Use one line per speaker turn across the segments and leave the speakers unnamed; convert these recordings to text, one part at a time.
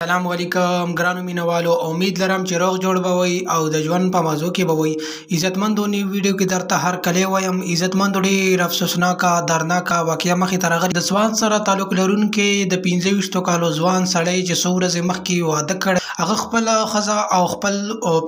السلام علیکم ګرانو مینوالو امید لرم چې روغ جوړ به وئ او د ژوند په مزو کې به وئ. عزتمندو نوي ویډیو کې درته هر کلی وایم. عزتمندو ډېر افسوسناکه دردناکه واقعه مخې ته راغلې. د ځوان سره تعلق لرونکي د 25 کالو ځوان سړی چې څو ورځې مخکې واده کړی، هغه خپله ښځه او خپل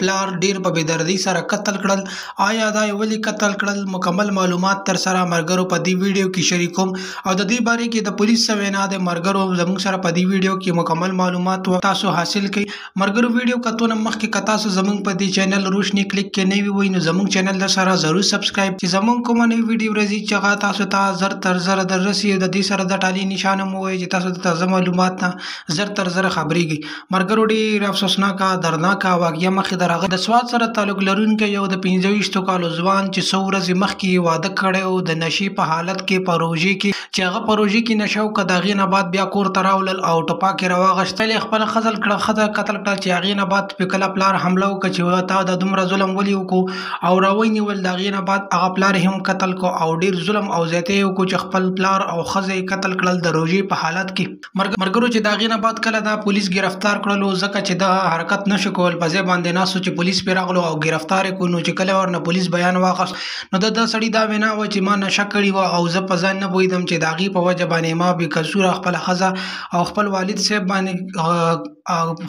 پلار ډېر په بېدردۍ سره قتل کړل. آیا دا یې ولې قتل کړل؟ مکمل معلومات تر سره ملګرو په دې ویډیو کې شریکوم او د دې باره کې د پولیس څه وینا د ملګرو زموږ سره په دې ویډیو کې مکمل معلومات تاسو حاصل کړئ. ملګرو ویډیو کتونه مخکې که تاسو زموږ په دې چینل روشنی کلیک کې نوي وئ نو زموږ چینل در سره ضرور سبسکرایب چې زموږ کومه نوې ویډیو راځي چې هغه تاسو ته زر تر زره دررسي. د دې سره د ټالۍ نشان هم ووایئ چې تاسو د تازه معلومات نه زر تر زره خبرېږئ. ملګرو ډېر افسوسناکه دردناکه واقعه مخې ته راغلې. د سوات سره تعلق لرونکی یو د 25 کالو ځوان چې څو ورځې مخکې واده کړی و د نشې په حالت کې په روژې کې چې هغه په روژې کې نشه وکړه، د هغې نه بعد بیا کور ته راولل او ټوپک یې راواغېستل، یې خپله ښځه قتل کړه چې هغې نه بعد پې کله پلار حمله وکړه چې تا د دومره ظلم ولې وکړو او راونیول. د هغې نه بعد هغه پلار یې هم قتل کړو او ډېر ظلم او زیاتی یې وکړو چې خپل پلار او ښځه یې قتل کړل د روژې په حالت کې. ملګرو چې د هغې نه بعد کله دا پولیس ګرفتار کړلو ځکه چې دا حرکت نشو کول، په ځای باندې ناست چې پولیس پرې راغلو او ګرفتار یې کړو. نو چې کله ورنه پولیس بیان واخیست نو د سړي دا وینا وه چې ما نشه کړې وه او زه په ځان نه پوهېدم چې د هغې په وجه باندې ما بې قصوره خپله ښځه او خپل والد صاحب باندې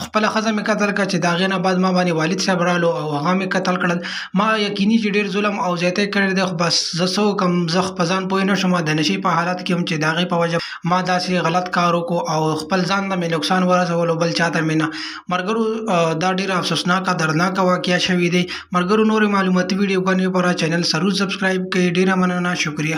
خپله ښځه مې قتل کړه چې د هغې نه بعد ما باندې والد صاحب رالو او هغه مې قتل کړل. ما یقیني چې ډېر ظلم او زیاتی کړی دی، خو بس زه څه وکړم، زه په ځان پوه نه شوم د نشې په حالت کې هم چې د هغې په وجه ما داسې غلط کار وکړو او خپل ځان ته مې نقصان ورسولو بل چا ته مې نه. ملګرو دا ډېره افسوسناکه دردناکه واقعه شوې دی. ملګرو نورې معلوماتي ویډیوګانې لپاره چینل ضرور سبسکرایب کړئ. ډېره مننه، شکریه.